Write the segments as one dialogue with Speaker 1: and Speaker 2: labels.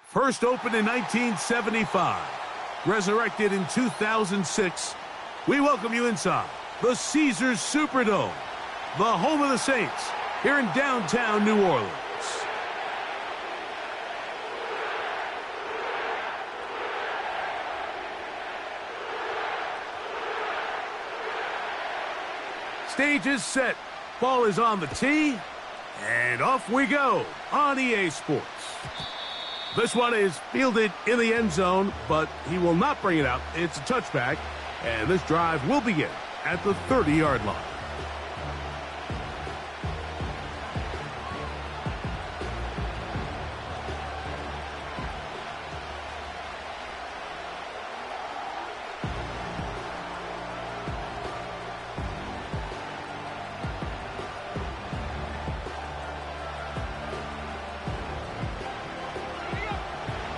Speaker 1: First opened in 1975, resurrected in 2006, we welcome you inside the Caesars Superdome, the home of the Saints, here in downtown New Orleans. Stage is set, ball is on the tee, and off we go on EA Sports. This one is fielded in the end zone, but he will not bring it out. It's a touchback, and this drive will begin at the 30-yard line.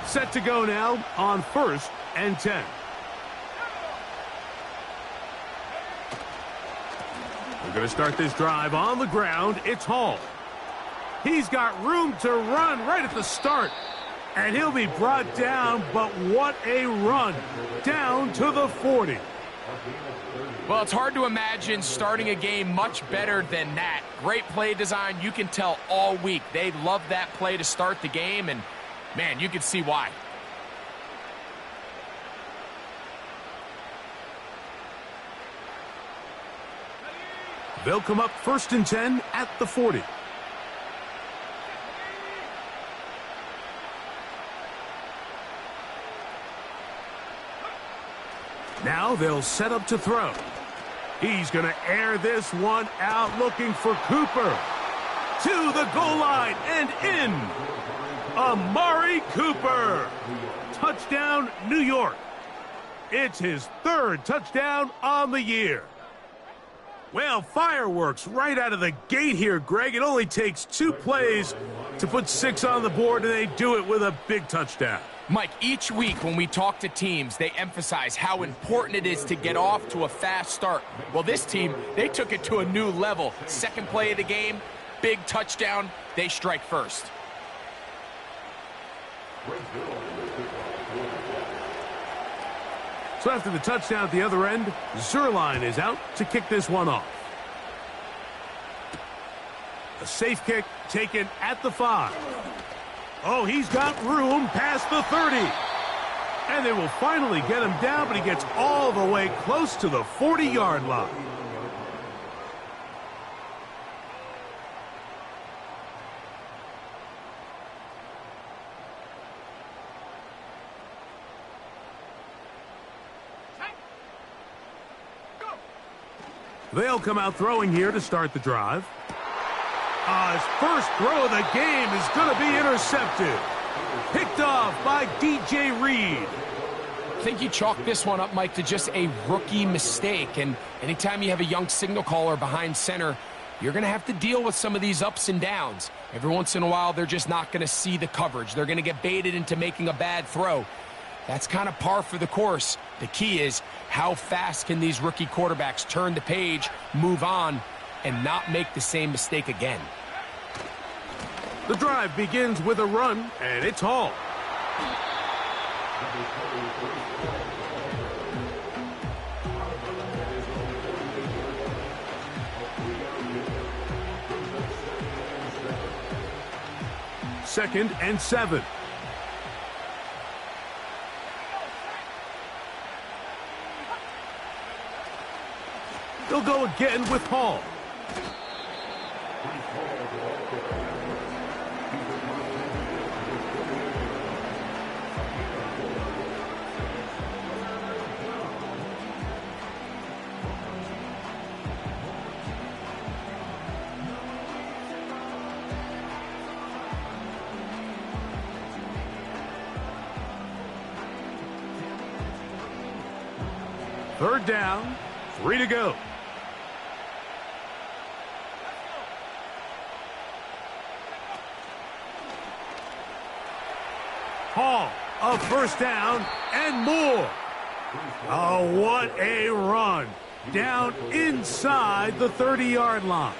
Speaker 1: Set to go now on 1st and 10. We're going to start this drive on the ground. It's Hall. He's got room to run right at the start. And he'll be brought down, but what a run. Down to the 40.
Speaker 2: Well, it's hard to imagine starting a game much better than that. Great play design. You can tell all week they love that play to start the game, and man, you can see why.
Speaker 1: They'll come up 1st and 10 at the 40. Now they'll set up to throw. He's going to air this one out, looking for Cooper. To the goal line and in. Amari Cooper. Touchdown, New York. It's his 3rd touchdown on the year. Well, fireworks right out of the gate here, Greg. It only takes 2 plays to put 6 on the board, and they do it with a big touchdown.
Speaker 2: Mike, each week when we talk to teams, they emphasize how important it is to get off to a fast start. Well, this team, they took it to a new level. 2nd play of the game, big touchdown, they strike first.
Speaker 1: So after the touchdown at the other end, Zerline is out to kick this one off. A safe kick taken at the 5. Oh, he's got room past the 30. And they will finally get him down, but he gets all the way close to the 40-yard line. They'll come out throwing here to start the drive. His first throw of the game is going to be intercepted. Picked off by DJ Reed.
Speaker 2: I think you chalk this one up, Mike, to just a rookie mistake. And anytime you have a young signal caller behind center, you're going to have to deal with some of these ups and downs. Every once in a while, they're just not going to see the coverage. They're going to get baited into making a bad throw. That's kind of par for the course. The key is how fast can these rookie quarterbacks turn the page, move on, and not make the same mistake again.
Speaker 1: The drive begins with a run, and it's Hall. Second and 7. They'll go again with Hall. Third down, 3 to go. Hall, a first down and more. Oh, what a run. Down inside the 30-yard line.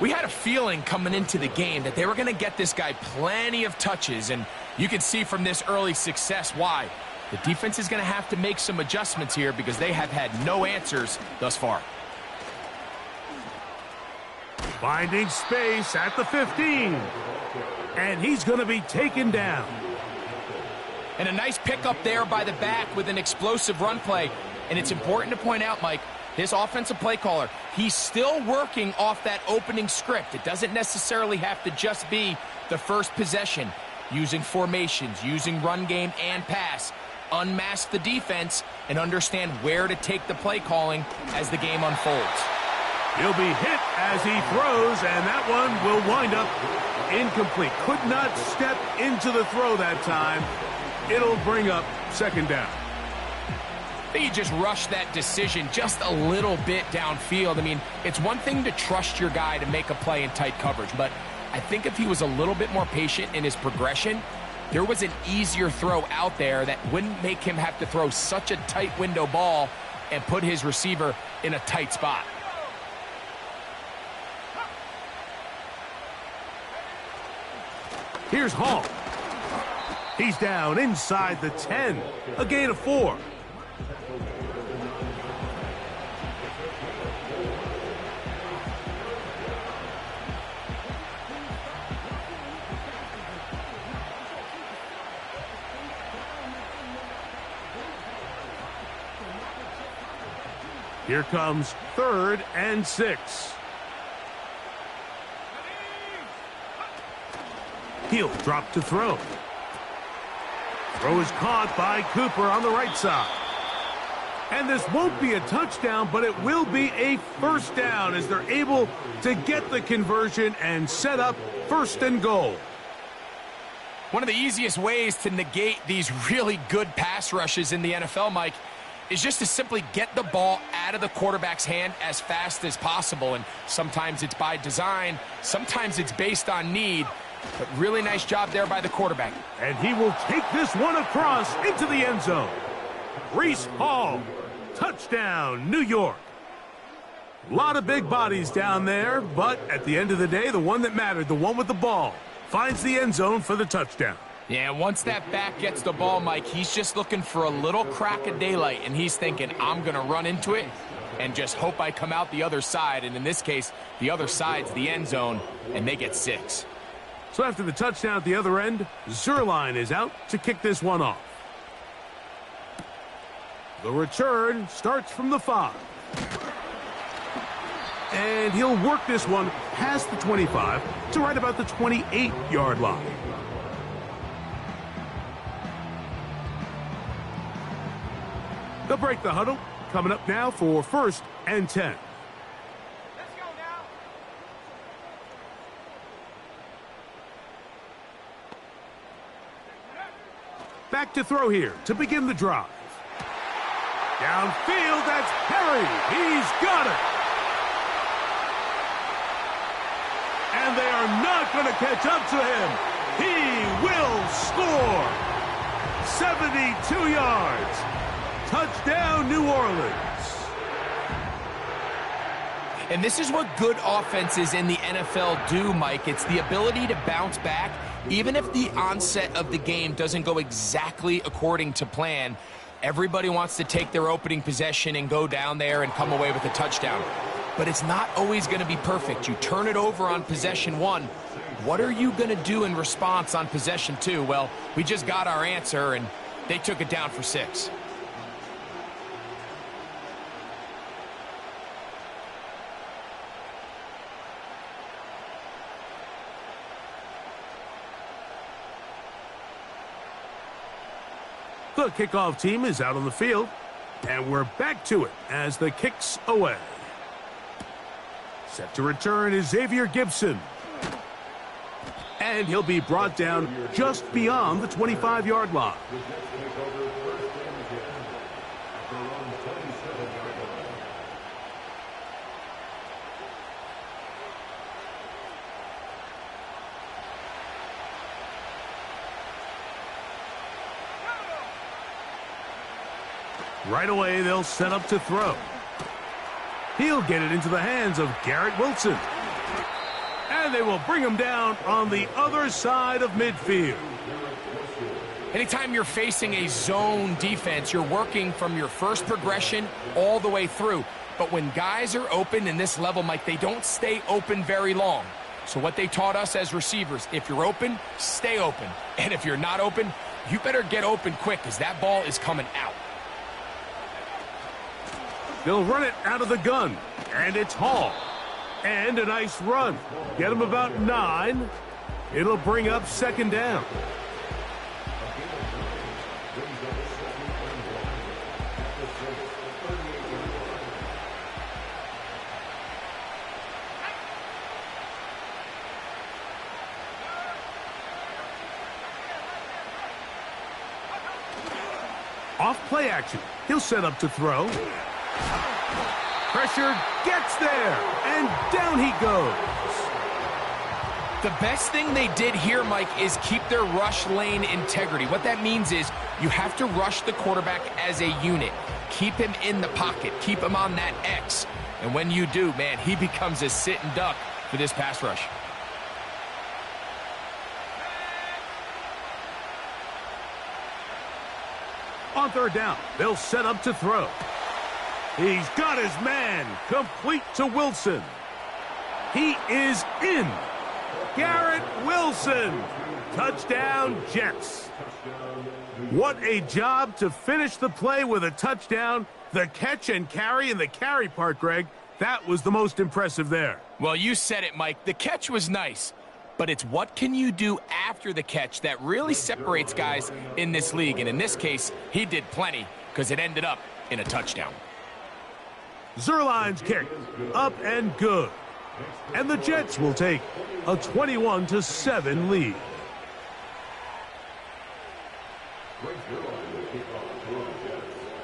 Speaker 2: We had a feeling coming into the game that they were going to get this guy plenty of touches, and you can see from this early success why. The defense is going to have to make some adjustments here because they have had no answers thus far.
Speaker 1: Finding space at the 15. And he's going to be taken down.
Speaker 2: And a nice pickup there by the back with an explosive run play. And it's important to point out, Mike, this offensive play caller, he's still working off that opening script. It doesn't necessarily have to just be the first possession. Using formations, using run game and pass. Unmask the defense and understand where to take the play calling as the game unfolds.
Speaker 1: He'll be hit as he throws, and that one will wind up incomplete. Could not step into the throw that time. It'll bring up second down.
Speaker 2: I think he just rushed that decision just a little bit downfield. I mean, it's one thing to trust your guy to make a play in tight coverage, but I think if he was a little bit more patient in his progression, there was an easier throw out there that wouldn't make him have to throw such a tight window ball and put his receiver in a tight spot.
Speaker 1: Here's Hall. He's down inside the 10. A gain of 4. Here comes 3rd and 6. He'll drop to throw. Throw is caught by Cooper on the right side. And this won't be a touchdown, but it will be a first down as they're able to get the conversion and set up 1st and goal.
Speaker 2: One of the easiest ways to negate these really good pass rushes in the NFL, Mike, is just to simply get the ball out of the quarterback's hand as fast as possible. And sometimes it's by design, sometimes it's based on need. But really nice job there by the quarterback.
Speaker 1: And he will take this one across into the end zone. Reese Hall, touchdown, New York. A lot of big bodies down there, but at the end of the day, the one that mattered, the one with the ball, finds the end zone for the touchdown.
Speaker 2: Yeah, once that back gets the ball, Mike, he's just looking for a little crack of daylight, and he's thinking, I'm going to run into it and just hope I come out the other side. And in this case, the other side's the end zone, and they get 6.
Speaker 1: So after the touchdown at the other end, Zerline is out to kick this one off. The return starts from the 5. And he'll work this one past the 25 to right about the 28-yard line. They'll break the huddle. Coming up now for 1st and 10. Back to throw here to begin the drive. Downfield, that's Perry. He's got it. And they are not going to catch up to him. He will score. 72 yards. Touchdown, New Orleans.
Speaker 2: And this is what good offenses in the NFL do, Mike. It's the ability to bounce back. Even if the onset of the game doesn't go exactly according to plan, everybody wants to take their opening possession and go down there and come away with a touchdown. But it's not always going to be perfect. You turn it over on possession 1. What are you going to do in response on possession 2? Well, we just got our answer, and they took it down for 6.
Speaker 1: The kickoff team is out on the field, and we're back to it as the kick's away. Set to return is Xavier Gibson. And he'll be brought down just beyond the 25-yard line. Right away, they'll set up to throw. He'll get it into the hands of Garrett Wilson. And they will bring him down on the other side of midfield.
Speaker 2: Anytime you're facing a zone defense, you're working from your first progression all the way through. But when guys are open in this level, Mike, they don't stay open very long. So what they taught us as receivers, if you're open, stay open. And if you're not open, you better get open quick because that ball is coming out.
Speaker 1: They'll run it out of the gun, and it's Hall. And a nice run. Get him about 9. It'll bring up second down. Off play action. He'll set up to throw. Pressure gets there, and down he goes.
Speaker 2: The best thing they did here, Mike, is keep their rush lane integrity. What that means is you have to rush the quarterback as a unit. Keep him in the pocket. Keep him on that X. And when you do, man, he becomes a sitting duck for this pass rush.
Speaker 1: On third down, they'll set up to throw. He's got his man, complete to Wilson. He is in. Garrett Wilson. Touchdown, Jets. What a job to finish the play with a touchdown. The catch and carry and the carry part, Greg, that was the most impressive there.
Speaker 2: Well, you said it, Mike. The catch was nice. But it's what can you do after the catch that really separates guys in this league. And in this case, he did plenty because it ended up in a touchdown.
Speaker 1: Zuerlein's kick, up and good. And the Jets will take a 21-7 lead.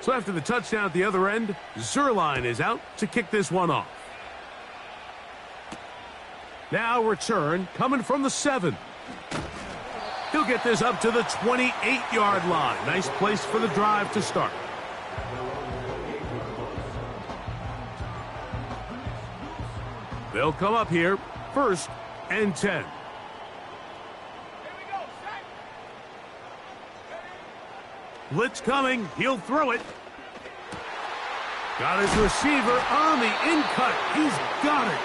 Speaker 1: So after the touchdown at the other end, Zuerlein is out to kick this one off. Now return coming from the 7. He'll get this up to the 28-yard line. Nice place for the drive to start. They'll come up here, 1st and 10. Blitz coming. He'll throw it. Got his receiver on the in-cut. He's got it.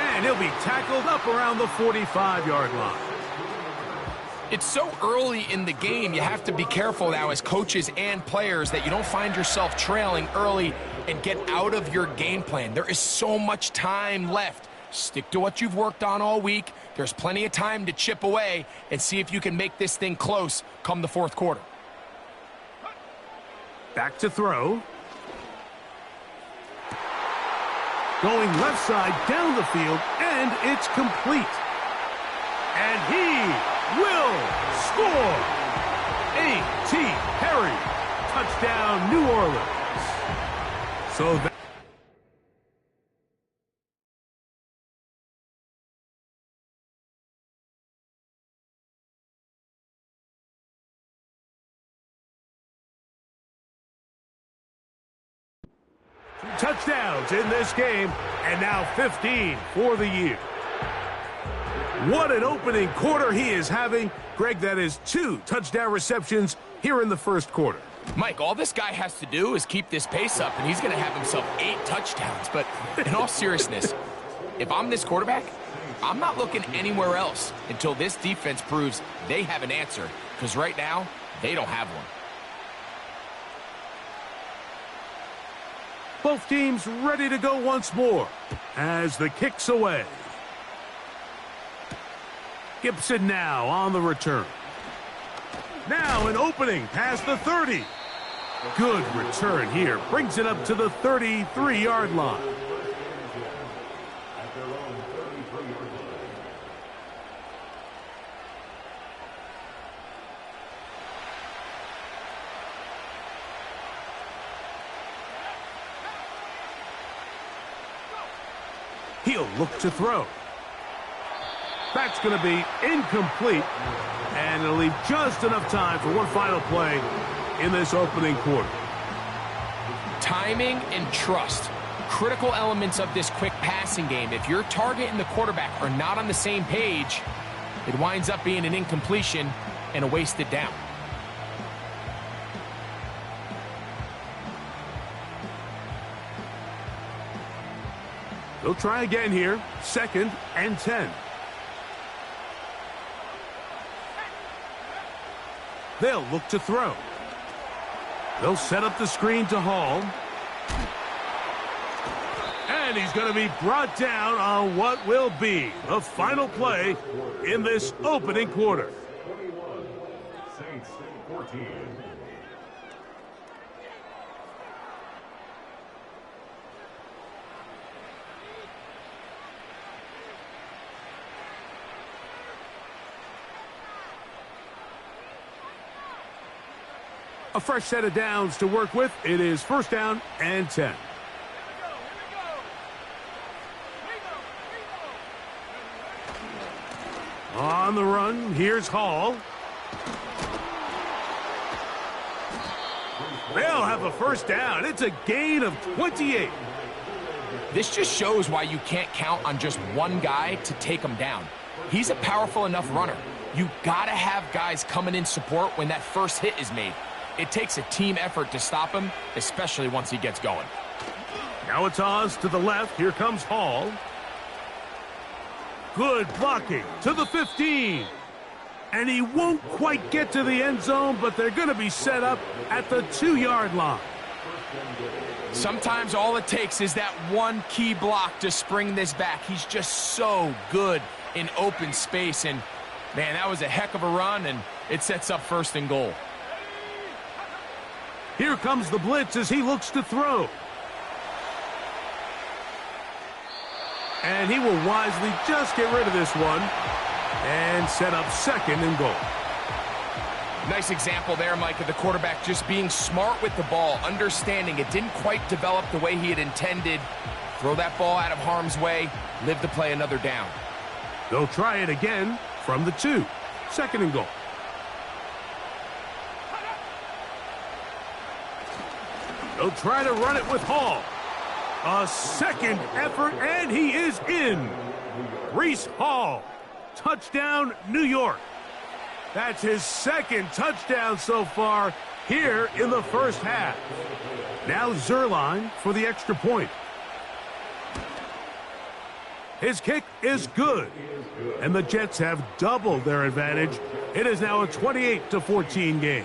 Speaker 1: And he'll be tackled up around the 45-yard line.
Speaker 2: It's so early in the game, you have to be careful now as coaches and players that you don't find yourself trailing early and get out of your game plan. There is so much time left. Stick to what you've worked on all week. There's plenty of time to chip away and see if you can make this thing close come the 4th quarter.
Speaker 1: Back to throw. Going left side down the field, and it's complete. And he will score. A.T. Perry. Touchdown, New Orleans. So that touchdowns in this game, and now 15 for the year. What an opening quarter he is having. Greg, that is 2 touchdown receptions here in the 1st quarter.
Speaker 2: Mike, all this guy has to do is keep this pace up, and he's going to have himself 8 touchdowns. But in all seriousness, if I'm this quarterback, I'm not looking anywhere else until this defense proves they have an answer, because right now, they don't have one.
Speaker 1: Both teams ready to go once more as the kick's away. Gibson now on the return. Now an opening past the 30. Good return here. Brings it up to the 33-yard line. He'll look to throw. That's going to be incomplete, and it'll leave just enough time for one final play in this opening quarter.
Speaker 2: Timing and trust. critical elements of this quick passing game. If your target and the quarterback are not on the same page, it winds up being an incompletion and a wasted down.
Speaker 1: They'll try again here. 2nd and 10. They'll look to throw. They'll set up the screen to Hall. And he's going to be brought down on what will be the final play in this opening quarter.
Speaker 3: 21, Saints 14.
Speaker 1: A fresh set of downs to work with. It is 1st down and 10. On the run, here's Hall. They'll have a 1st down. It's a gain of 28.
Speaker 2: This just shows why you can't count on just one guy to take him down. He's a powerful enough runner. You gotta have guys coming in support when that first hit is made. It takes a team effort to stop him, especially once he gets going.
Speaker 1: Now it's Oz to the left. Here comes Hall. Good blocking to the 15. And he won't quite get to the end zone, but they're going to be set up at the 2-yard line.
Speaker 2: Sometimes all it takes is that one key block to spring this back. He's just so good in open space. And, man, that was a heck of a run, and it sets up 1st and goal.
Speaker 1: Here comes the blitz as he looks to throw. And he will wisely just get rid of this one and set up 2nd and goal.
Speaker 2: Nice example there, Mike, of the quarterback just being smart with the ball, understanding it didn't quite develop the way he had intended. Throw that ball out of harm's way, live to play another down.
Speaker 1: They'll try it again from the 2. 2nd and goal. They'll try to run it with Hall. A 2nd effort, and he is in. Reese Hall, touchdown, New York. That's his 2nd touchdown so far here in the 1st half. Now Zerline for the extra point. His kick is good, and the Jets have doubled their advantage. It is now a 28-14 game.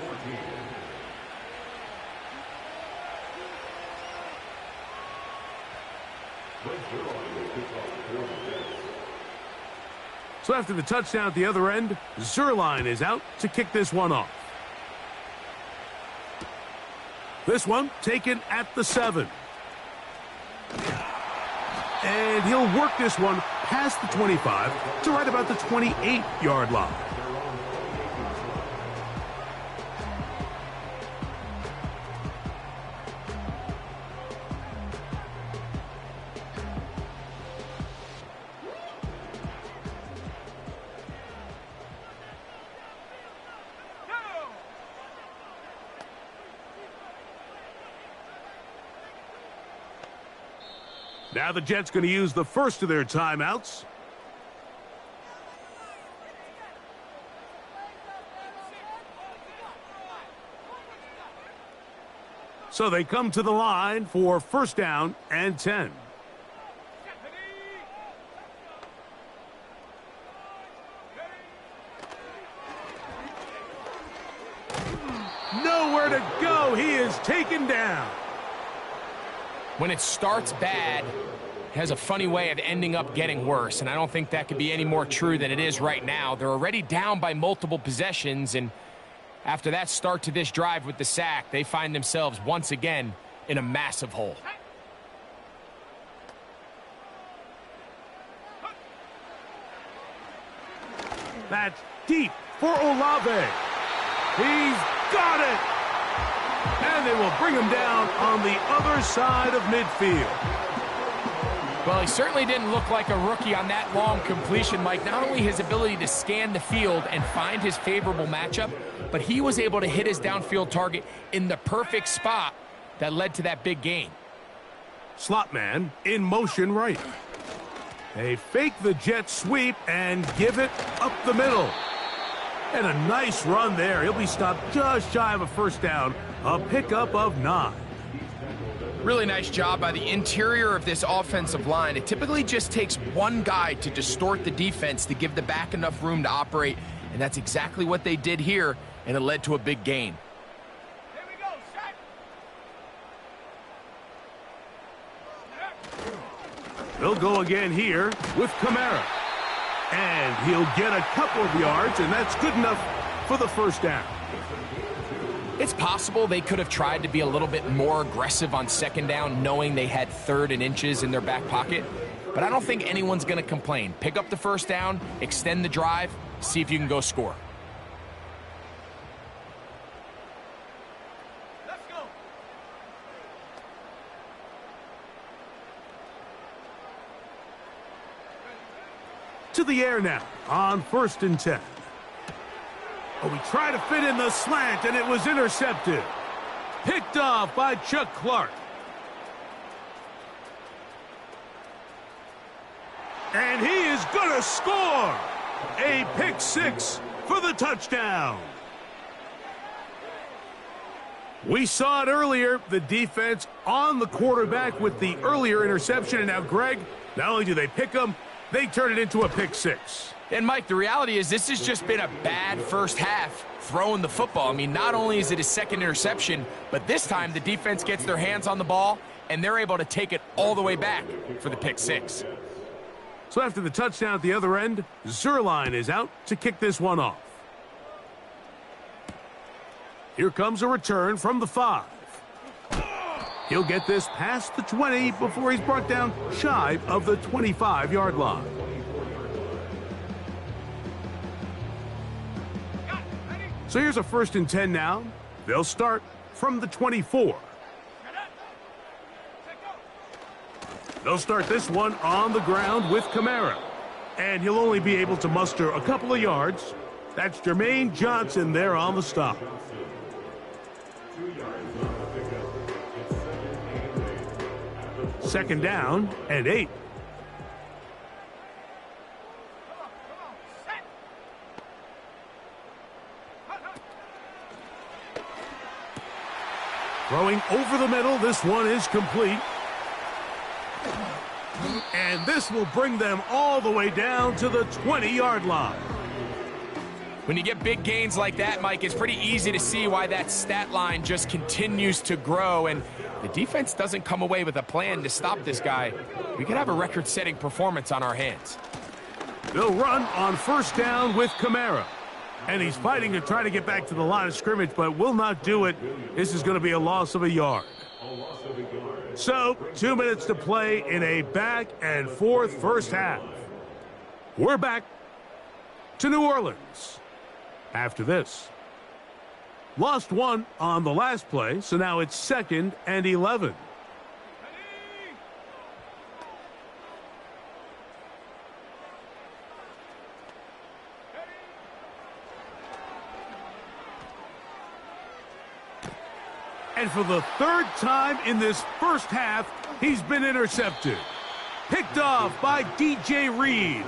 Speaker 1: So after the touchdown at the other end, Zerline is out to kick this one off. This one taken at the 7. And he'll work this one past the 25 to right about the 28-yard line. Now the Jets going to use the first of their timeouts. So they come to the line for 1st down and 10. Nowhere to go. He is taken down.
Speaker 2: When it starts bad, it has a funny way of ending up getting worse, and I don't think that could be any more true than it is right now. They're already down by multiple possessions, and after that start to this drive with the sack, they find themselves once again in a massive hole.
Speaker 1: That's deep for Olave. He's got it. And they will bring him down on the other side of midfield.
Speaker 2: Well, he certainly didn't look like a rookie on that long completion, Mike. Not only his ability to scan the field and find his favorable matchup, but he was able to hit his downfield target in the perfect spot that led to that big gain.
Speaker 1: Slot man in motion right. They fake the jet sweep and give it up the middle. And a nice run there. He'll be stopped just shy of a first down. A pickup of 9.
Speaker 2: Really nice job by the interior of this offensive line. It typically just takes one guy to distort the defense to give the back enough room to operate, and that's exactly what they did here, and it led to a big gain.
Speaker 4: Here we go, set.
Speaker 1: They'll go again here with Kamara. And he'll get a couple of yards, and that's good enough for the first down.
Speaker 2: It's possible they could have tried to be a little bit more aggressive on second down, knowing they had 3rd and inches in their back pocket. But I don't think anyone's going to complain. Pick up the first down, extend the drive, see if you can go score.
Speaker 4: Let's go.
Speaker 1: To the air now on 1st and 10. Oh, we tried to fit in the slant, and it was intercepted. Picked off by Chuck Clark. And he is going to score. A pick 6 for the touchdown. We saw it earlier, the defense on the quarterback with the earlier interception. And now, Greg, not only do they pick him, they turn it into a pick 6.
Speaker 2: And, Mike, the reality is this has just been a bad first half throwing the football. I mean, not only is it his 2nd interception, but this time the defense gets their hands on the ball, and they're able to take it all the way back for the pick 6.
Speaker 1: So after the touchdown at the other end, Zerline is out to kick this one off. Here comes a return from the 5. He'll get this past the 20 before he's brought down shy of the 25-yard line. So here's a 1st and 10 now. They'll start from the 24. They'll start this one on the ground with Kamara. And he'll only be able to muster a couple of yards. That's Jermaine Johnson there on the stop. Second down and 8. Throwing over the middle, this one is complete. And this will bring them all the way down to the 20-yard line.
Speaker 2: When you get big gains like that, Mike, it's pretty easy to see why that stat line just continues to grow. And the defense doesn't come away with a plan to stop this guy. We could have a record-setting performance on our hands.
Speaker 1: They'll run on 1st down with Kamara. And he's fighting to try to get back to the line of scrimmage, but will not do it. This is going to be a loss of a yard. So, 2 minutes to play in a back-and-forth first half. We're back to New Orleans after this. Lost one on the last play, so now it's 2nd and 11. And for the 3rd time in this first half, he's been intercepted. Picked off by DJ Reed.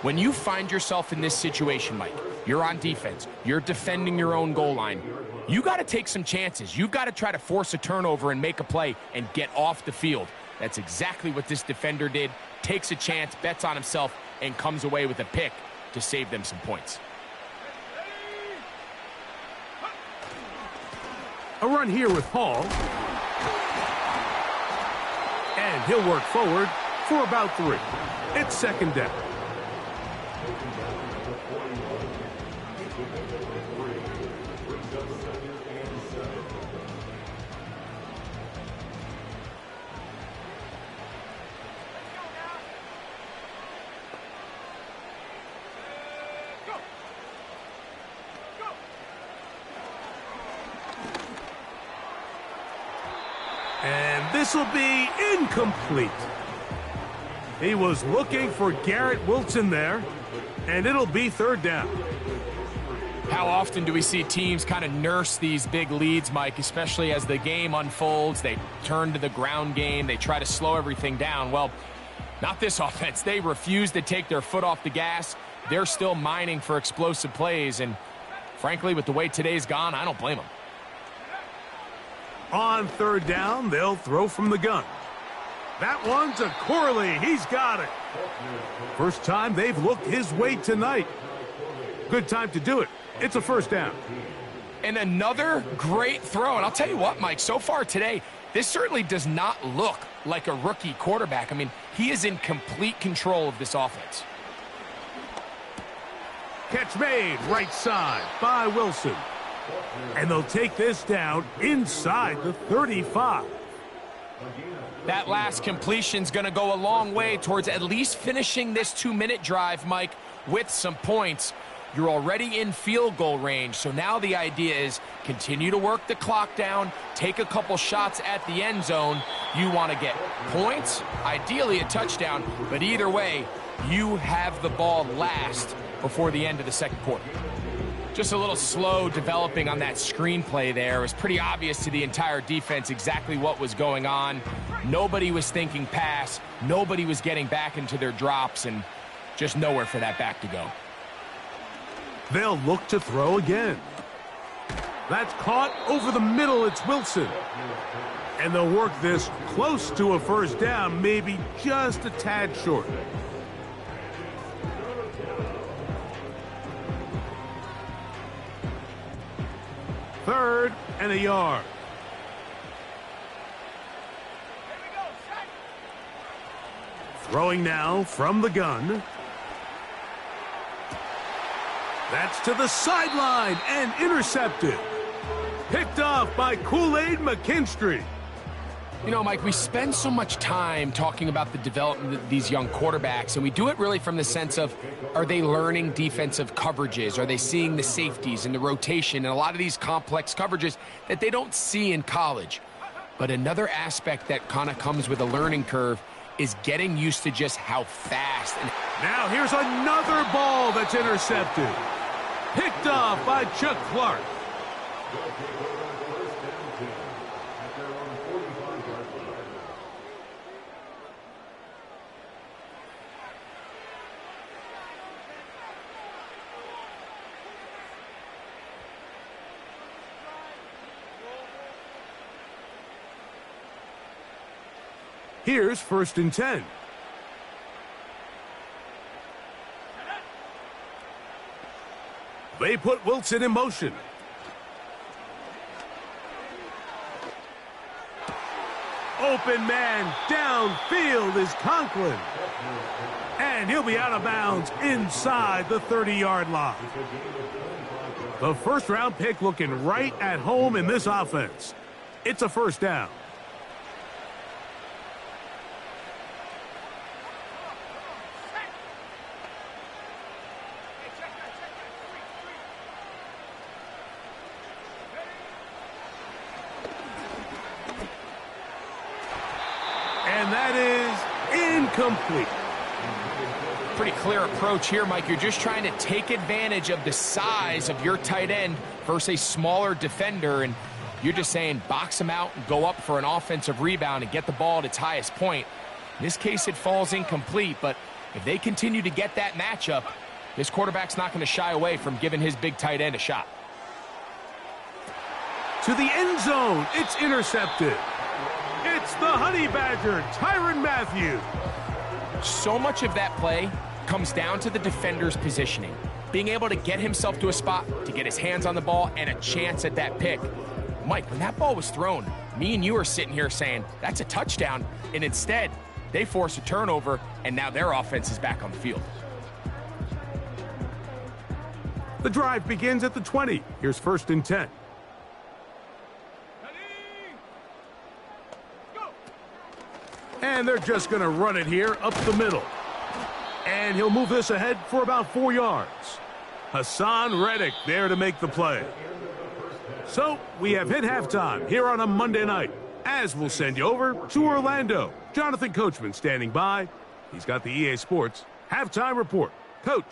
Speaker 2: When you find yourself in this situation, Mike, you're on defense, you're defending your own goal line, you got to take some chances. You've got to try to force a turnover and make a play and get off the field. That's exactly what this defender did. Takes a chance, bets on himself, and comes away with a pick to save them some points.
Speaker 1: A run here with Hall. And he'll work forward for about 3. It's 2nd down. And this will be incomplete. He was looking for Garrett Wilson there, and it'll be 3rd down.
Speaker 2: How often do we see teams kind of nurse these big leads, Mike, especially as the game unfolds? They turn to the ground game. They try to slow everything down. Well, not this offense. They refuse to take their foot off the gas. They're still mining for explosive plays, and frankly, with the way today's gone, I don't blame them.
Speaker 1: On third down, they'll throw from the gun. That one's a Corley. He's got it. First time they've looked his way tonight. Good time to do it. It's a first down.
Speaker 2: And another great throw. And I'll tell you what, Mike, so far today, this certainly does not look like a rookie quarterback. I mean, he is in complete control of this offense.
Speaker 1: Catch made right side by Wilson. And they'll take this down inside the 35.
Speaker 2: That last completion's going to go a long way towards at least finishing this 2-minute drive, Mike, with some points. You're already in field goal range, so now the idea is continue to work the clock down, take a couple shots at the end zone. You want to get points, ideally a touchdown, but either way, you have the ball last before the end of the second quarter. Just a little slow developing on that screenplay there. It was pretty obvious to the entire defense exactly what was going on. Nobody was thinking pass. Nobody was getting back into their drops, and just nowhere for that back to go.
Speaker 1: They'll look to throw again. That's caught over the middle. It's Wilson. And they'll work this close to a first down, maybe just a tad short. Third and a yard. Throwing now from the gun. That's to the sideline and intercepted. Picked off by Kool-Aid McKinstry.
Speaker 2: You know, Mike, we spend so much time talking about the development of these young quarterbacks, and we do it really from the sense of, are they learning defensive coverages? Are they seeing the safeties and the rotation and a lot of these complex coverages that they don't see in college? But another aspect that kind of comes with a learning curve is getting used to just how fast. And
Speaker 1: now here's another ball that's intercepted. Picked off by Chuck Clark. Here's first and 10. They put Wilson in motion. Open man downfield is Conklin. And he'll be out of bounds inside the 30-yard line. The first-round pick looking right at home in this offense. It's a first down. And that is incomplete.
Speaker 2: Pretty clear approach here, Mike. You're just trying to take advantage of the size of your tight end versus a smaller defender, and you're just saying box him out and go up for an offensive rebound and get the ball at its highest point. In this case, it falls incomplete, but if they continue to get that matchup, this quarterback's not going to shy away from giving his big tight end a shot.
Speaker 1: To the end zone, it's intercepted. It's the Honey Badger, Tyrann Mathieu.
Speaker 2: So much of that play comes down to the defender's positioning. Being able to get himself to a spot, to get his hands on the ball, and a chance at that pick. Mike, when that ball was thrown, me and you are sitting here saying, that's a touchdown. And instead, they force a turnover, and now their offense is back on the field.
Speaker 1: The drive begins at the 20. Here's first and 10. And they're just going to run it here up the middle. And he'll move this ahead for about 4 yards. Hassan Reddick there to make the play. So we have hit halftime here on a Monday night, as we'll send you over to Orlando. Jonathan Coachman standing by. He's got the EA Sports halftime report. Coach.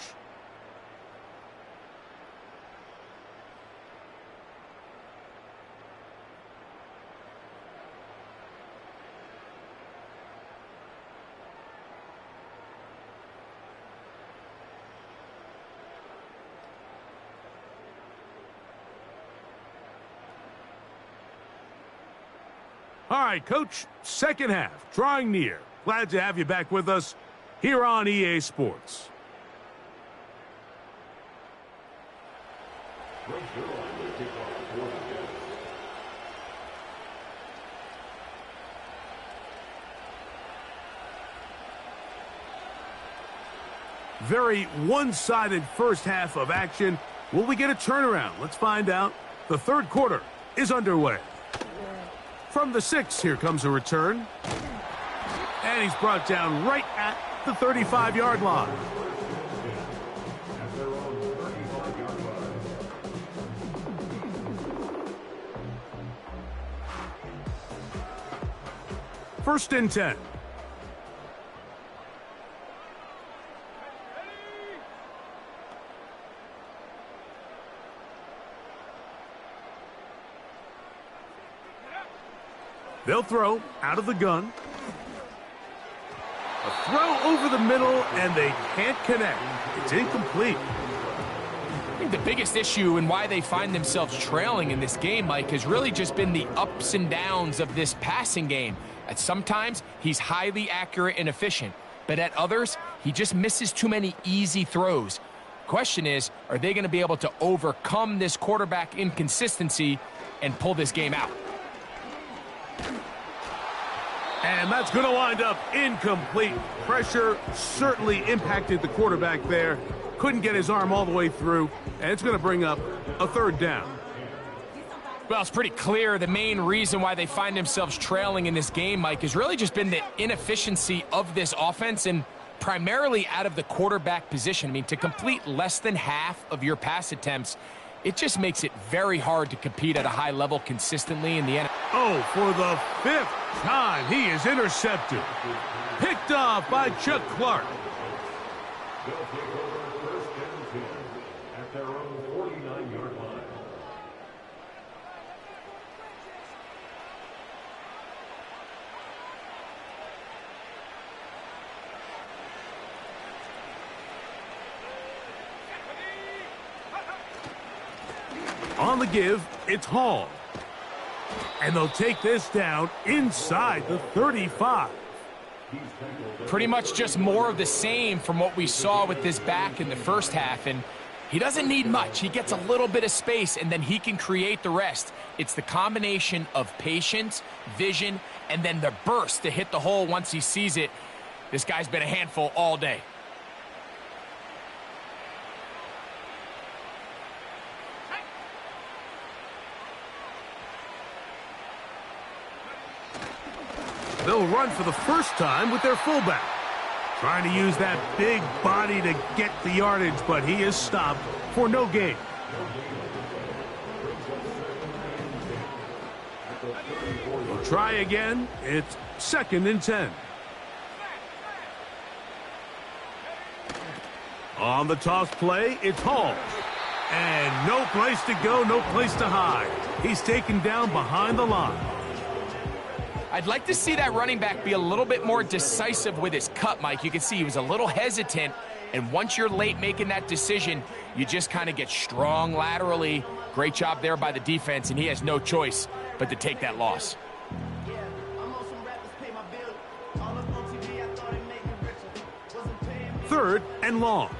Speaker 1: All right, Coach, second half, drawing near. Glad to have you back with us here on EA Sports. Very one-sided first half of action. Will we get a turnaround? Let's find out. The third quarter is underway. From the 6, here comes a return. And he's brought down right at the 35-yard line. First and 10. They'll throw out of the gun. A throw over the middle, and they can't connect. It's incomplete.
Speaker 2: I think the biggest issue and why they find themselves trailing in this game, Mike, has really just been the ups and downs of this passing game. At sometimes, he's highly accurate and efficient, but at others, he just misses too many easy throws. Question is, are they going to be able to overcome this quarterback inconsistency and pull this game out?
Speaker 1: And that's going to wind up incomplete. Pressure certainly impacted the quarterback there. Couldn't get his arm all the way through, and it's going to bring up a third down.
Speaker 2: Well, it's pretty clear the main reason why they find themselves trailing in this game, Mike, has really just been the inefficiency of this offense and primarily out of the quarterback position. I mean, to complete less than half of your pass attempts, it just makes it very hard to compete at a high level consistently in the NFL.
Speaker 1: Oh, for the 5th time, he is intercepted. Picked off by Chuck Clark.
Speaker 3: They'll take over first and 10 at their own 49-yard line.
Speaker 1: On the give, it's Hall. And they'll take this down inside the 35.
Speaker 2: Pretty much just more of the same from what we saw with this back in the first half. And he doesn't need much. He gets a little bit of space, and then he can create the rest. It's the combination of patience, vision, and then the burst to hit the hole once he sees it. This guy's been a handful all day.
Speaker 1: They'll run for the first time with their fullback. Trying to use that big body to get the yardage, but he is stopped for no gain. We'll try again. It's 2nd and 10. On the toss play, it's Hall. And no place to go, no place to hide. He's taken down behind the line.
Speaker 2: I'd like to see that running back be a little bit more decisive with his cut, Mike. You can see he was a little hesitant, and once you're late making that decision, you just kind of get strong laterally. Great job there by the defense, and he has no choice but to take that loss.
Speaker 1: 3rd and long.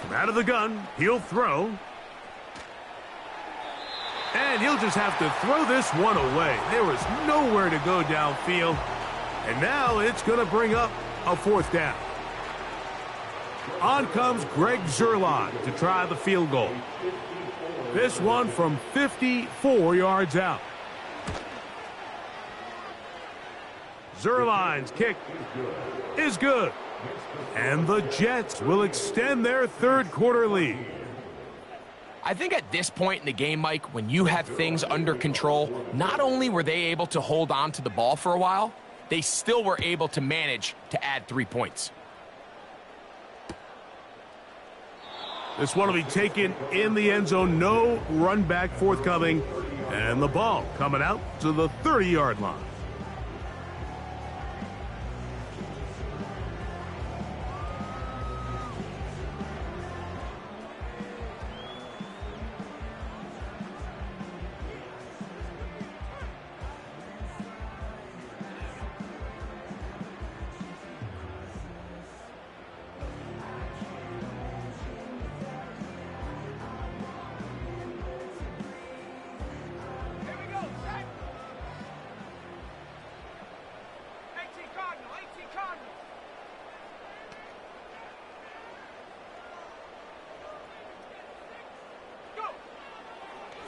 Speaker 1: From out of the gun, he'll throw. And he'll just have to throw this one away. There was nowhere to go downfield. And now it's going to bring up a 4th down. On comes Greg Zuerlein to try the field goal. This one from 54 yards out. Zuerlein's kick is good. And the Jets will extend their third quarter lead.
Speaker 2: I think at this point in the game, Mike, when you have things under control, not only were they able to hold on to the ball for a while, they still were able to manage to add 3 points.
Speaker 1: This one will be taken in the end zone. No run back forthcoming. And the ball coming out to the 30-yard line.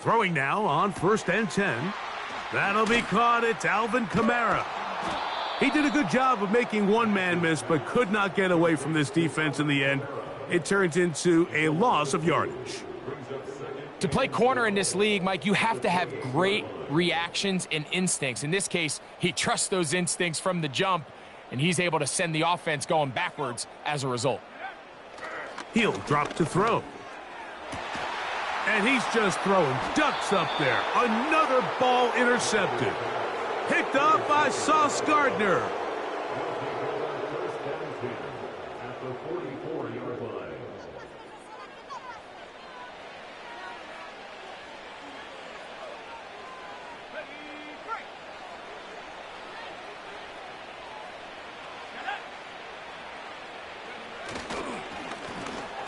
Speaker 1: Throwing now on 1st and 10. That'll be caught. It's Alvin Kamara. He did a good job of making one man miss, but could not get away from this defense in the end. It turns into a loss of yardage.
Speaker 2: To play corner in this league, Mike, you have to have great reactions and instincts. In this case, he trusts those instincts from the jump, and he's able to send the offense going backwards as a result.
Speaker 1: He'll drop to throw. And he's just throwing ducks up there. Another ball intercepted. Picked up by Sauce Gardner.
Speaker 3: At the 44-yard line.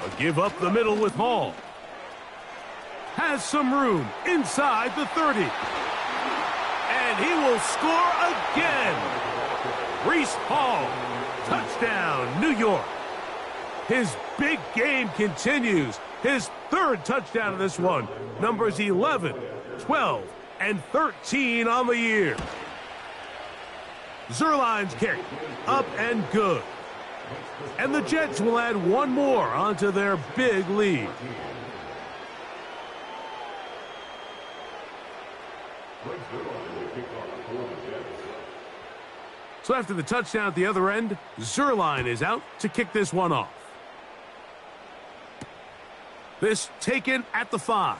Speaker 1: A give up the middle with Hall. Has some room inside the 30. And he will score again. Reese Hall, touchdown, New York. His big game continues. His 3rd touchdown of this one. Numbers 11, 12, and 13 on the year. Zerline's kick, up and good. And the Jets will add one more onto their big lead. So after the touchdown at the other end, Zerline is out to kick this one off. This taken at the 5.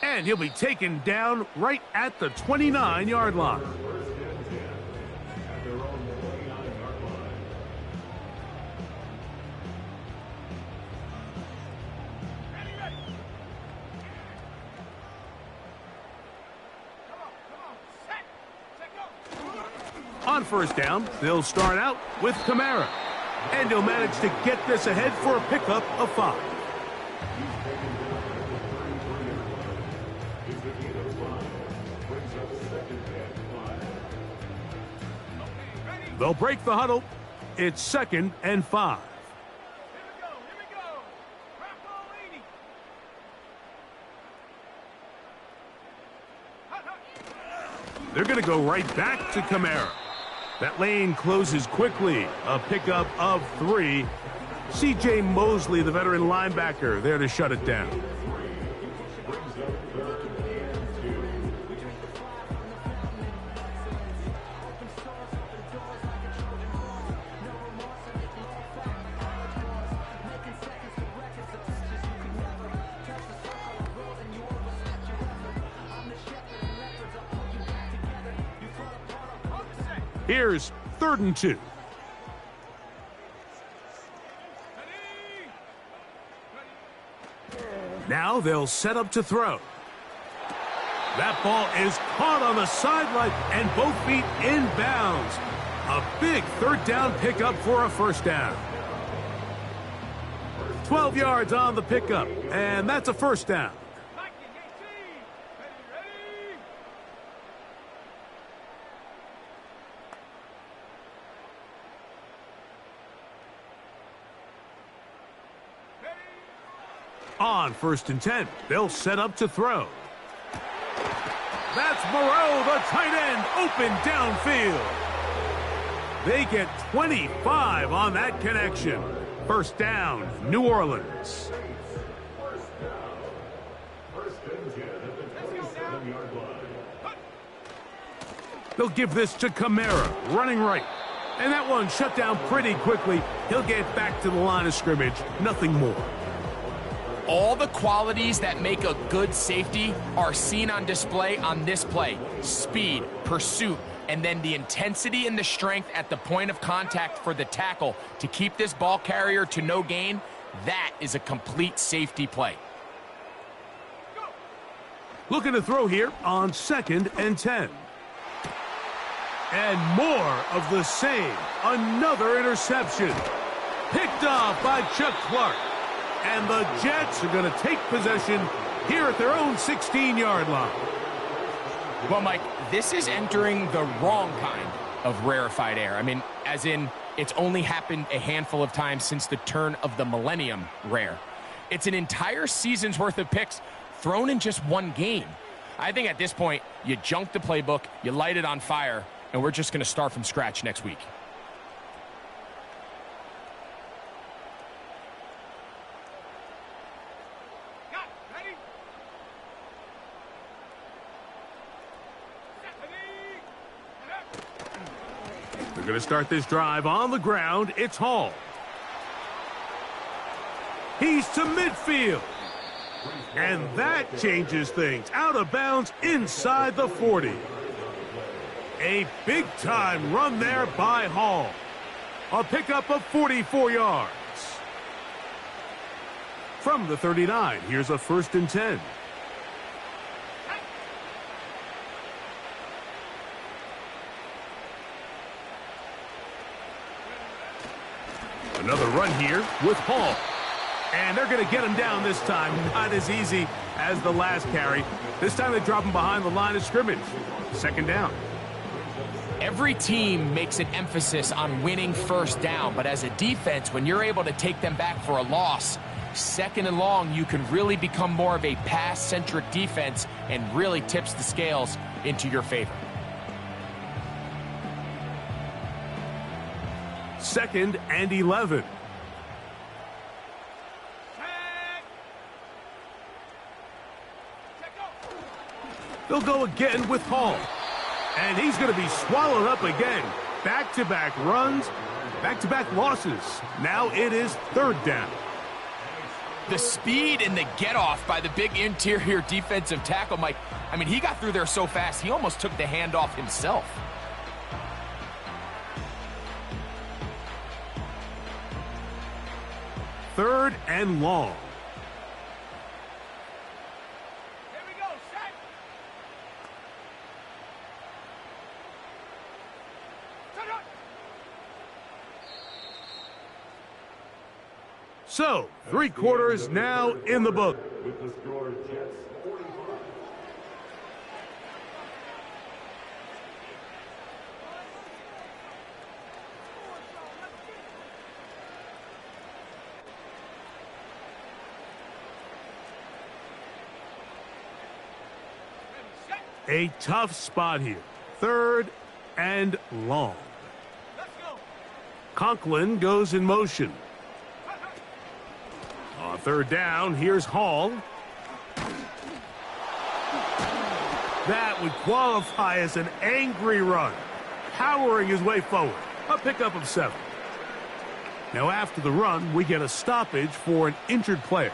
Speaker 1: And he'll be taken down right at the 29-yard line. On 1st down, they'll start out with Kamara. And he'll manage to get this ahead for a pickup of 5. They'll break the huddle. It's 2nd and 5.
Speaker 4: Here we go. Crap ball 80.
Speaker 1: They're going to go right back to Kamara. That lane closes quickly. A pickup of 3. C.J. Mosley, the veteran linebacker, there to shut it down. Here's 3rd and 2. Now they'll set up to throw. That ball is caught on the sideline and both feet inbounds. A big 3rd down pickup for a 1st down. 12 yards on the pickup, and that's a 1st down. On 1st and 10, they'll set up to throw. That's Moreau, the tight end, open downfield. They get 25 on that connection. 1st down, New Orleans. They'll give this to Kamara, running right. And that one shut down pretty quickly. He'll get back to the line of scrimmage, nothing more.
Speaker 2: All the qualities that make a good safety are seen on display on this play. Speed, pursuit, and then the intensity and the strength at the point of contact for the tackle to keep this ball carrier to no gain. That is a complete safety play.
Speaker 1: Looking to throw here on 2nd and 10. And more of the same. Another interception. Picked off by Chuck Clark. And the Jets are going to take possession here at their own 16-yard line.
Speaker 2: Well, Mike, this is entering the wrong kind of rarefied air. I mean, as in, it's only happened a handful of times since the turn of the millennium rare. It's an entire season's worth of picks thrown in just one game. I think at this point, you junk the playbook, you light it on fire, and we're just going to start from scratch next week.
Speaker 1: They're going to start this drive on the ground. It's Hall. He's to midfield. And that changes things. Out of bounds inside the 40. A big-time run there by Hall. A pickup of 44 yards. From the 39, here's a 1st and 10. Another run here with Hall. And they're going to get him down this time. Not as easy as the last carry. This time they drop him behind the line of scrimmage. 2nd down.
Speaker 2: Every team makes an emphasis on winning 1st down, but as a defense, when you're able to take them back for a loss, 2nd and long, you can really become more of a pass-centric defense and really tips the scales into your favor.
Speaker 1: 2nd and 11. They'll go again with Hall. And he's going to be swallowed up again. Back-to-back runs, back-to-back losses. Now it is 3rd down.
Speaker 2: The speed and the get-off by the big interior defensive tackle, Mike. I mean, he got through there so fast, he almost took the handoff himself.
Speaker 1: Third and long.
Speaker 4: Here we go, set. Set up.
Speaker 1: So, 3 quarters now in the book.
Speaker 3: With the score, Jets 45.
Speaker 1: A tough spot here. 3rd and long.
Speaker 4: Let's go.
Speaker 1: Conklin goes in motion. On 3rd down, here's Hall. That would qualify as an angry run. Powering his way forward. A pickup of 7. Now after the run, we get a stoppage for an injured player.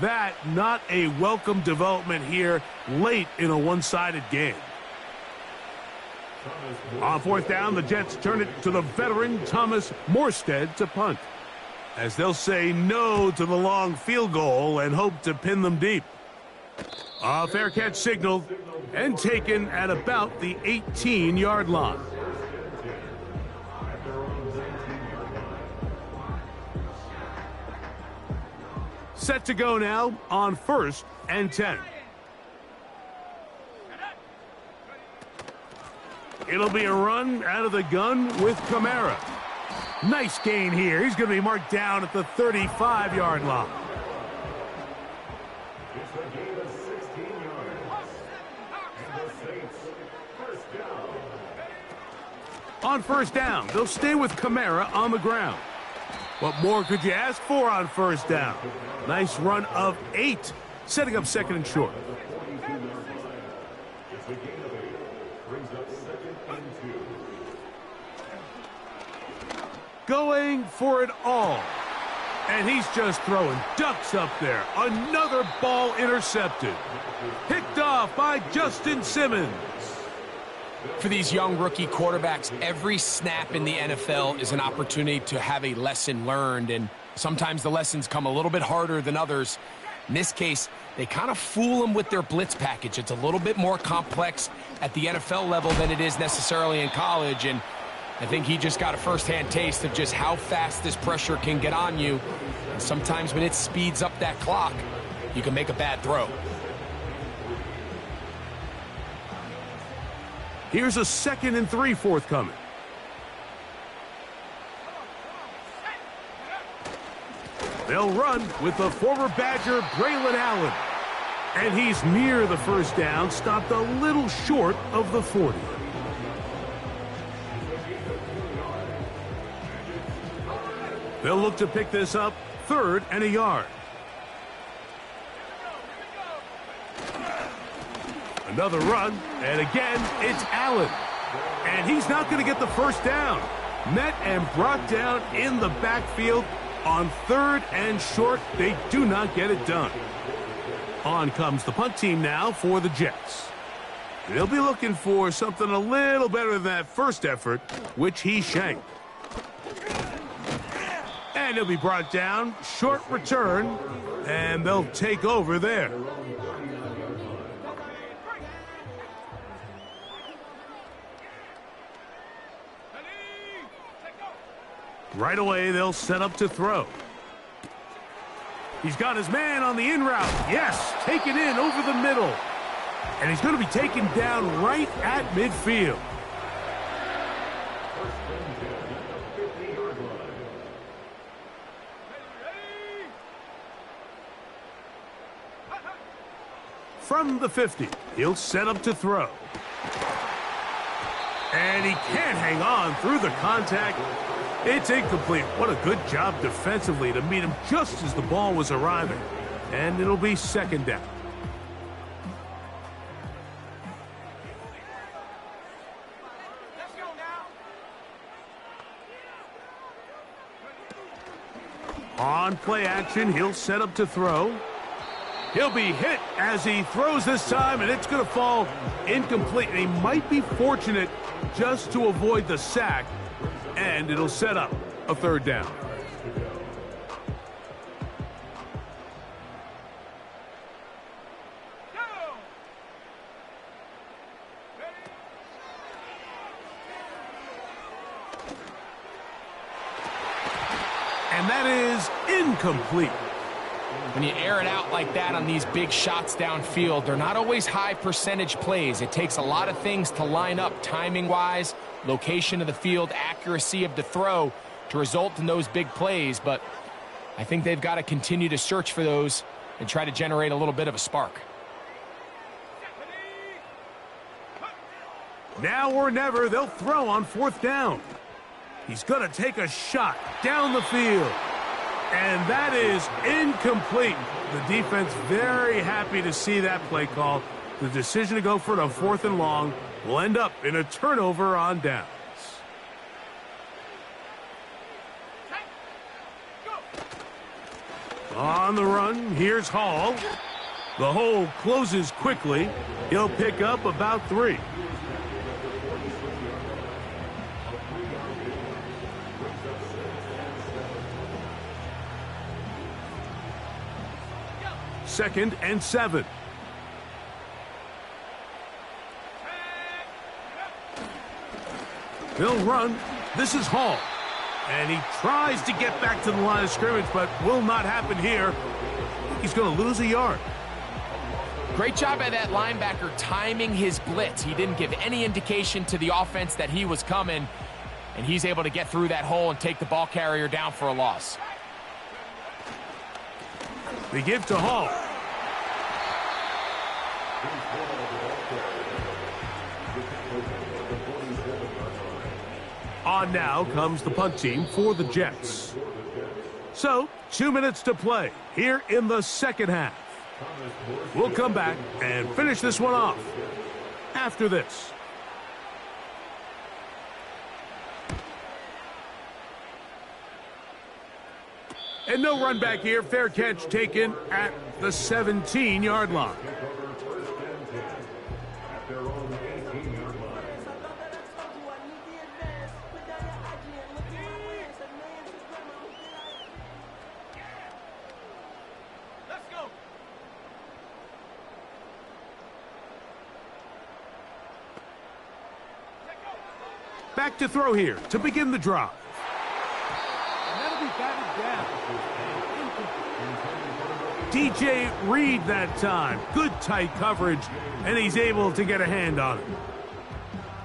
Speaker 1: That not a welcome development here late in a one-sided game. On 4th down, the Jets turn it to the veteran Thomas Morstead to punt, as they'll say no to the long field goal and hope to pin them deep. A fair catch signaled and taken at about the 18-yard line. Set to go now on 1st and 10. It'll be a run out of the gun with Kamara. Nice gain here. He's going to be marked down at the 35-yard line.
Speaker 3: It's a gain of 16 yards. And the Saints, 1st down.
Speaker 1: On 1st down, they'll stay with Kamara on the ground. What more could you ask for on 1st down? Nice run of 8, setting up 2nd and short.
Speaker 3: It's a gain of 8. Brings up 2nd and 2.
Speaker 1: Going for it all. And he's just throwing ducks up there. Another ball intercepted. Picked off by Justin Simmons.
Speaker 2: For these young rookie quarterbacks, every snap in the NFL is an opportunity to have a lesson learned, and sometimes the lessons come a little bit harder than others. In this case, they kind of fool them with their blitz package. It's a little bit more complex at the NFL level than it is necessarily in college, and I think he just got a first-hand taste of just how fast this pressure can get on you. And sometimes when it speeds up that clock, you can make a bad throw.
Speaker 1: Here's a 2nd and 3 forthcoming. They'll run with the former Badger, Braylon Allen. And he's near the first down, stopped a little short of the 40. They'll look to pick this up, 3rd and a yard. Another run, and again, it's Allen. And he's not going to get the first down. Met and brought down in the backfield on 3rd and short. They do not get it done. On comes the punt team now for the Jets. They'll be looking for something a little better than that first effort, which he shanked. And he'll be brought down, short return, and they'll take over there. Right away, they'll set up to throw. He's got his man on the in route. Yes, taken in over the middle. And he's going to be taken down right at midfield. From the 50, he'll set up to throw. And he can't hang on through the contact. It's incomplete. What a good job defensively to meet him just as the ball was arriving. And it'll be 2nd down.
Speaker 4: Let's go now.
Speaker 1: On play action, he'll set up to throw. He'll be hit as he throws this time, and it's going to fall incomplete. And he might be fortunate just to avoid the sack, and it'll set up a 3rd down.
Speaker 4: Go.
Speaker 1: And that is incomplete.
Speaker 2: When you air it out like that on these big shots downfield, they're not always high percentage plays. It takes a lot of things to line up timing-wise, location of the field, accuracy of the throw to result in those big plays. But I think they've got to continue to search for those and try to generate a little bit of a spark.
Speaker 1: Now or never, they'll throw on 4th down. He's going to take a shot down the field. And that is incomplete. The defense very happy to see that play call. The decision to go for it on 4th and long will end up in a turnover on downs. On the run, here's Hall. The hole closes quickly. He'll pick up about 3. Second and 7. He'll run. This is Hall. And he tries to get back to the line of scrimmage, but will not happen here. He's going to lose a yard.
Speaker 2: Great job by that linebacker timing his blitz. He didn't give any indication to the offense that he was coming, and he's able to get through that hole and take the ball carrier down for a loss.
Speaker 1: They give to Hall. On now comes the punt team for the Jets. So, 2 minutes to play here in the 2nd half. We'll come back and finish this one off after this. And no run back here. Fair catch taken at the 17-yard line. Back to throw here to begin the drive. And that'll be batted down. DJ Reed that time. Good tight coverage, and he's able to get a hand on it.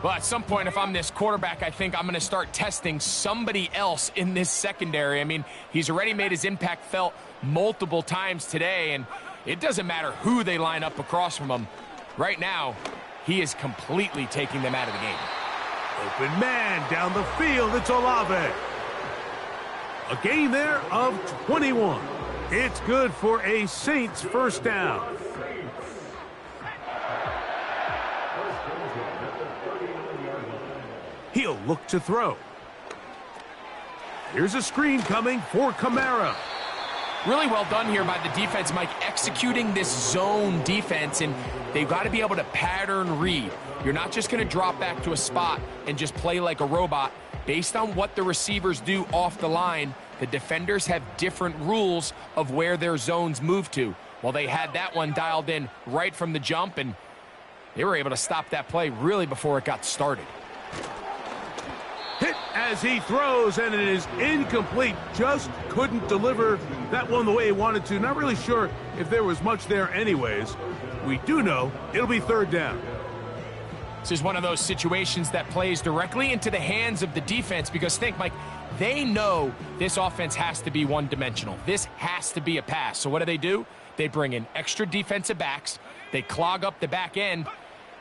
Speaker 2: Well, at some point, if I'm this quarterback, I think I'm going to start testing somebody else in this secondary. I mean, he's already made his impact felt multiple times today, and it doesn't matter who they line up across from him. Right now, he is completely taking them out of the game.
Speaker 1: Open man down the field. It's Olave. A gain there of 21. It's good for a Saints first down. He'll look to throw. Here's a screen coming for Kamara.
Speaker 2: Really well done here by the defense, Mike, executing this zone defense, and they've got to be able to pattern read. You're not just going to drop back to a spot and just play like a robot. Based on what the receivers do off the line, the defenders have different rules of where their zones move to. Well, they had that one dialed in right from the jump, and they were able to stop that play really before it got started.
Speaker 1: Hit as he throws, and it is incomplete. Just couldn't deliver that one the way he wanted to. Not really sure if there was much there anyways. We do know it'll be third down.
Speaker 2: This is one of those situations that plays directly into the hands of the defense, because think, Mike, they know this offense has to be one-dimensional. This has to be a pass. So what do? They bring in extra defensive backs. They clog up the back end.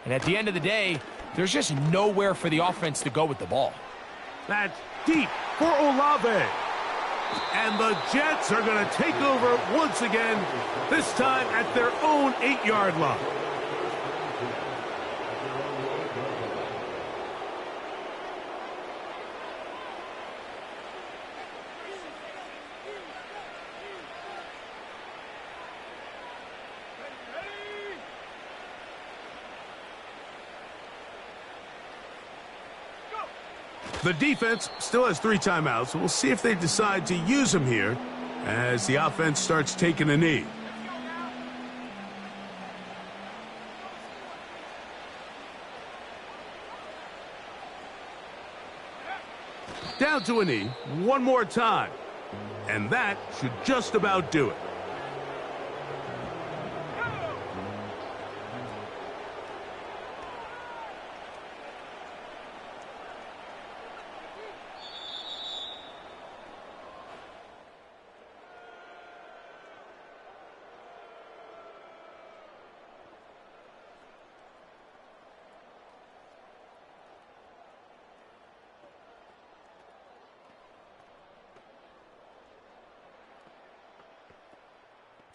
Speaker 2: And at the end of the day, there's just nowhere for the offense to go with the ball.
Speaker 1: That's deep for Olave. And the Jets are going to take over once again, this time at their own 8-yard line. The defense still has 3 timeouts, so we'll see if they decide to use them here as the offense starts taking a knee. Down to a knee one more time, and that should just about do it.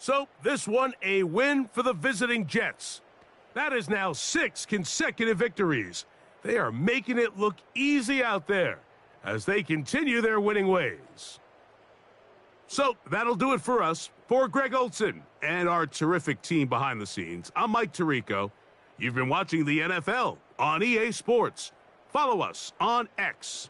Speaker 1: So, this one a win for the visiting Jets. That is now 6 consecutive victories. They are making it look easy out there as they continue their winning ways. So, that'll do it for us. For Greg Olson and our terrific team behind the scenes, I'm Mike Tirico. You've been watching the NFL on EA Sports. Follow us on X